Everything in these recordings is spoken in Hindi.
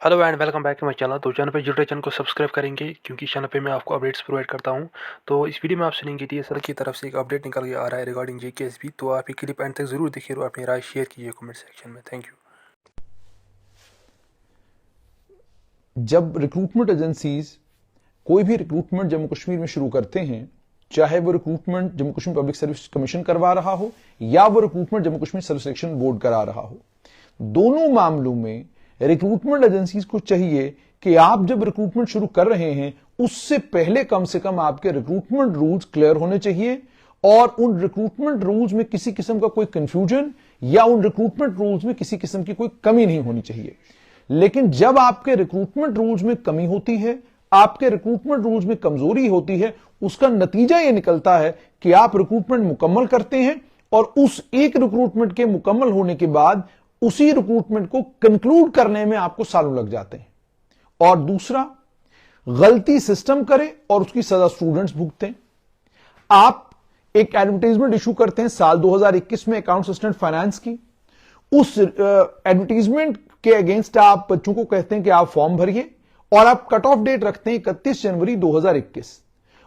Hello and welcome back to my channel. तो चैनल पे जुड़े चैनल को सब्सक्राइब करेंगे क्योंकि चैनल पे मैं आपको अपडेट्स प्रोवाइड करता हूं। तो इस वीडियो में आप सुनेंगे टीएसएल की तरफ से एक अपडेट निकल के आ रहा है रिगार्डिंग जीकेएसबी। तो आप ये क्लिप एंड तक जरूर देखिए और अपनी राय शेयर कीजिए कमेंट सेक्शन में। Thank you. जब रिक्रूटमेंट एजेंसीज कोई भी रिक्रूटमेंट जम्मू कश्मीर में शुरू करते हैं, चाहे वो recruitment Jammu Kashmir public service commission करवा रहा हो या वो recruitment Jammu Kashmir Service Selection board करा रहा हो, दोनों मामलों में रिक्रूटमेंट एजेंसीज को चाहिए कि आप जब रिक्रूटमेंट शुरू कर रहे हैं उससे पहले कम से कम आपके रिक्रूटमेंट रूल्स क्लियर होने चाहिए और उन रिक्रूटमेंट रूल्स में किसी किस्म का कोई कंफ्यूजन या उन रिक्रूटमेंट रूल्स में किसी किस्म की कोई कमी नहीं होनी चाहिए। लेकिन जब आपके रिक्रूटमेंट रूल्स में कमी होती है, आपके रिक्रूटमेंट रूल्स में कमजोरी होती है, उसका नतीजा यह निकलता है कि आप रिक्रूटमेंट मुकम्मल करते हैं और उस एक रिक्रूटमेंट के मुकम्मल होने के बाद उसी रिक्रूटमेंट को कंक्लूड करने में आपको सालों लग जाते हैं। और दूसरा, गलती सिस्टम करे और उसकी सजा स्टूडेंट्स भुगतें। आप एक एडवर्टाइजमेंट इशू करते हैं साल 2021 में अकाउंट असिस्टेंट फाइनेंस की। उस एडवर्टाइजमेंट के अगेंस्ट आप बच्चों को कहते हैं कि आप फॉर्म भरिए और आप कट ऑफ डेट रखते हैं 31 जनवरी 2021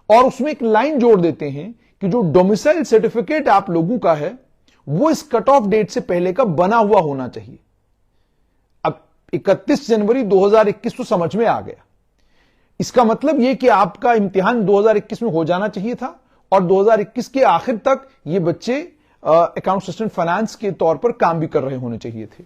और उसमें एक लाइन जोड़ देते हैं कि जो डोमिसाइल सर्टिफिकेट आप लोगों का है वो इस कट ऑफ डेट से पहले का बना हुआ होना चाहिए। अब 31 जनवरी 2021 तो समझ में आ गया। इसका मतलब यह कि आपका इम्तिहान 2021 में हो जाना चाहिए था और 2021 के आखिर तक ये बच्चे अकाउंट असिस्टेंट फाइनेंस के तौर पर काम भी कर रहे होने चाहिए थे।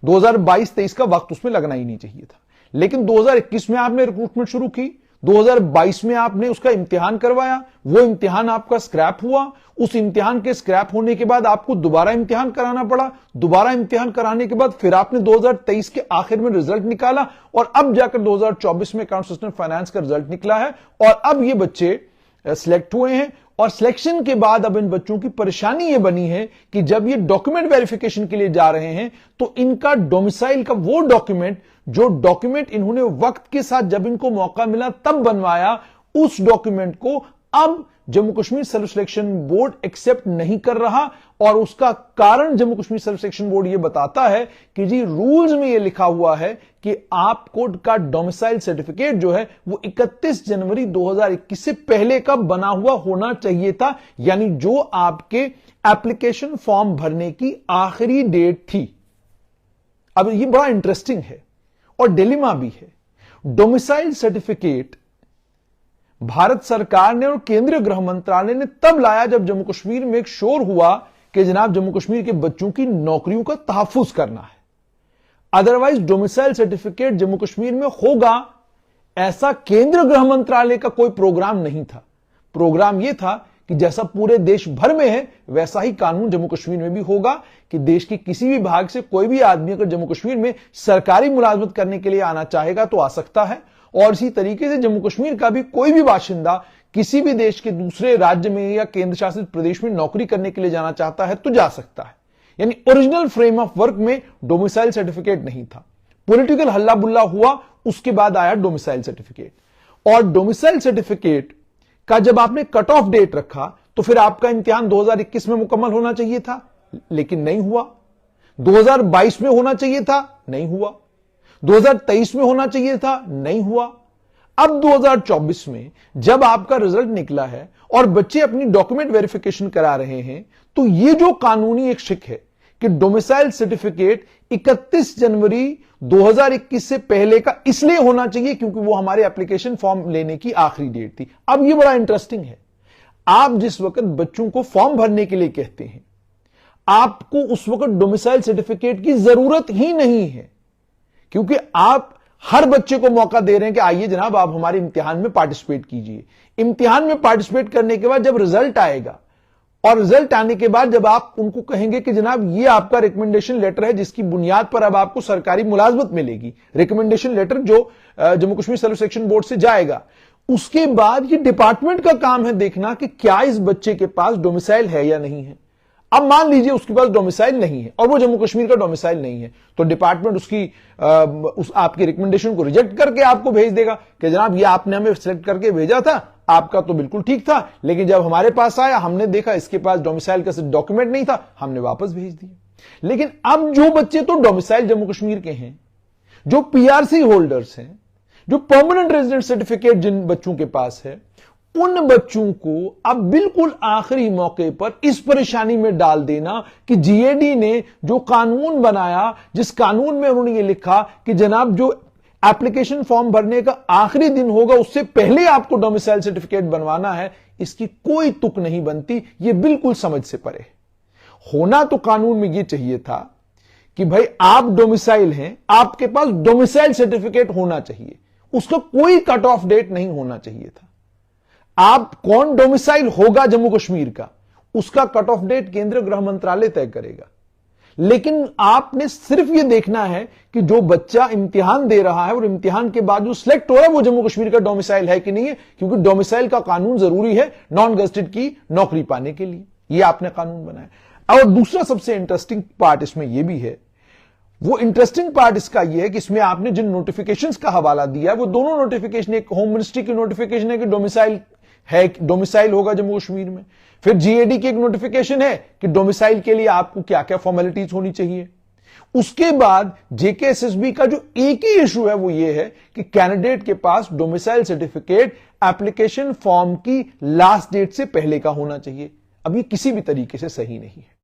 2022-23 का वक्त उसमें लगना ही नहीं चाहिए था। लेकिन 2021 में आपने रिक्रूटमेंट शुरू की, 2022 में आपने उसका इम्तिहान करवाया, वो इम्तिहान आपका स्क्रैप हुआ। उस इम्तिहान के स्क्रैप होने के बाद आपको दोबारा इम्तिहान कराना पड़ा। दोबारा इम्तिहान कराने के बाद फिर आपने 2023 के आखिर में रिजल्ट निकाला और अब जाकर 2024 में अकाउंट असिस्टेंट फाइनेंस का रिजल्ट निकला है और अब ये बच्चे सिलेक्ट हुए हैं। और सिलेक्शन के बाद अब इन बच्चों की परेशानी यह बनी है कि जब ये डॉक्यूमेंट वेरिफिकेशन के लिए जा रहे हैं तो इनका डोमिसाइल का वो डॉक्यूमेंट, जो डॉक्यूमेंट इन्होंने वक्त के साथ जब इनको मौका मिला तब बनवाया, उस डॉक्यूमेंट को अब Jammu Kashmir Service Selection Board accept नहीं कर रहा। और उसका कारण Jammu Kashmir Service Selection Board यह बताता है कि जी रूल्स में यह लिखा हुआ है कि आपको का डोमिसाइल सर्टिफिकेट जो है वो 31 जनवरी 2021 से पहले का बना हुआ होना चाहिए था, यानी जो आपके एप्लीकेशन फॉर्म भरने की आखिरी डेट थी। अब यह बड़ा इंटरेस्टिंग है और डिलेमा भी है। डोमिसाइल सर्टिफिकेट भारत सरकार ने और केंद्रीय गृह मंत्रालय ने तब लाया जब जम्मू कश्मीर में एक शोर हुआ कि जनाब जम्मू कश्मीर के बच्चों की नौकरियों का तहफ्फुज करना है। Otherwise domicile certificate Jammu Kashmir में होगा, ऐसा केंद्रीय गृह मंत्रालय का कोई प्रोग्राम नहीं था। प्रोग्राम यह था कि जैसा पूरे देश भर में है वैसा ही कानून जम्मू कश्मीर में भी होगा कि देश के किसी भी भाग से कोई भी आदमी अगर जम्मू कश्मीर में सरकारी मुलाजमत करने के लिए आना चाहेगा तो आ सकता है। और इसी तरीके से जम्मू कश्मीर का भी कोई भी बाशिंदा किसी भी देश के दूसरे राज्य में या केंद्र शासित प्रदेश में नौकरी करने के लिए जाना चाहता है तो जा सकता है। यानी ओरिजिनल फ्रेम ऑफ वर्क में डोमिसाइल सर्टिफिकेट नहीं था। पॉलिटिकल हल्ला बुल्ला हुआ, उसके बाद आया डोमिसाइल सर्टिफिकेट। और डोमिसाइल सर्टिफिकेट का जब आपने कट ऑफ डेट रखा तो फिर आपका इम्तिहान 2021 में मुकम्मल होना चाहिए था, लेकिन नहीं हुआ। 2022 में होना चाहिए था, नहीं हुआ। 2023 में होना चाहिए था, नहीं हुआ। अब 2024 में जब आपका रिजल्ट निकला है और बच्चे अपनी डॉक्यूमेंट वेरिफिकेशन करा रहे हैं तो यह जो कानूनी एक शिक है कि डोमिसाइल सर्टिफिकेट 31 जनवरी 2021 से पहले का इसलिए होना चाहिए क्योंकि वो हमारे एप्लीकेशन फॉर्म लेने की आखिरी डेट थी। अब यह बड़ा इंटरेस्टिंग है। आप जिस वक्त बच्चों को फॉर्म भरने के लिए कहते हैं, आपको उस वक्त डोमिसाइल सर्टिफिकेट की जरूरत ही नहीं है, क्योंकि आप हर बच्चे को मौका दे रहे हैं कि आइए जनाब आप हमारे इम्तिहान में पार्टिसिपेट कीजिए। इम्तिहान में पार्टिसिपेट करने के बाद जब रिजल्ट आएगा और रिजल्ट आने के बाद जब आप उनको कहेंगे कि जनाब ये आपका रिकमेंडेशन लेटर है जिसकी बुनियाद पर अब आपको सरकारी मुलाजमत मिलेगी, रिकमेंडेशन लेटर जो Jammu Kashmir Service Selection board से जाएगा, उसके बाद ये डिपार्टमेंट का काम है देखना कि क्या इस बच्चे के पास डोमिसाइल है या नहीं है। अब मान लीजिए उसके पास डोमिसाइल नहीं है और वो जम्मू कश्मीर का डोमिसाइल नहीं है, तो डिपार्टमेंट उस आपकी रिकमेंडेशन को रिजेक्ट करके आपको भेज देगा कि जनाब ये आपने हमें सिलेक्ट करके भेजा था, आपका तो बिल्कुल ठीक था, लेकिन जब हमारे पास आया हमने देखा इसके पास डोमिसाइल का डॉक्यूमेंट नहीं था, हमने वापस भेज दिया। लेकिन अब जो बच्चे तो डोमिसाइल जम्मू कश्मीर के हैं, जो पीआरसी होल्डर्स हैं, जो परमानेंट रेजिडेंट सर्टिफिकेट जिन बच्चों के पास है, उन बच्चों को अब बिल्कुल आखिरी मौके पर इस परेशानी में डाल देना कि जीएडी ने जो कानून बनाया, जिस कानून में उन्होंने ये लिखा कि जनाब जो एप्लीकेशन फॉर्म भरने का आखिरी दिन होगा उससे पहले आपको डोमिसाइल सर्टिफिकेट बनवाना है, इसकी कोई तुक नहीं बनती। ये बिल्कुल समझ से परे है। होना तो कानून में ये चाहिए था कि भाई आप डोमिसाइल हैं, आपके पास डोमिसाइल सर्टिफिकेट होना चाहिए, उसका कोई कट ऑफ डेट नहीं होना चाहिए था। आप कौन डोमिसाइल होगा जम्मू कश्मीर का, उसका कट ऑफ डेट केंद्रीय गृह मंत्रालय तय करेगा। लेकिन आपने सिर्फ यह देखना है कि जो बच्चा इम्तिहान दे रहा है और इम्तिहान के बाद जो सिलेक्ट हो रहा है वो जम्मू कश्मीर का डोमिसाइल है कि नहीं है, क्योंकि डोमिसाइल का कानून जरूरी है नॉन गेजेटेड की नौकरी पाने के लिए। यह आपने कानून बनाया। और दूसरा सबसे इंटरेस्टिंग पार्ट इसमें यह भी है, वो इंटरेस्टिंग पार्ट इसका यह है कि इसमें आपने जिन नोटिफिकेशंस का हवाला दिया है वो दोनों नोटिफिकेशन, एक होम मिनिस्ट्री की नोटिफिकेशन है कि डोमिसाइल होगा जम्मू कश्मीर में, फिर जीएडी की एक नोटिफिकेशन है कि डोमिसाइल के लिए आपको क्या क्या फॉर्मेलिटीज होनी चाहिए। उसके बाद जेकेएसएसबी का जो एक ही इशू है वो ये है कि कैंडिडेट के पास डोमिसाइल सर्टिफिकेट एप्लीकेशन फॉर्म की लास्ट डेट से पहले का होना चाहिए। अब ये किसी भी तरीके से सही नहीं है।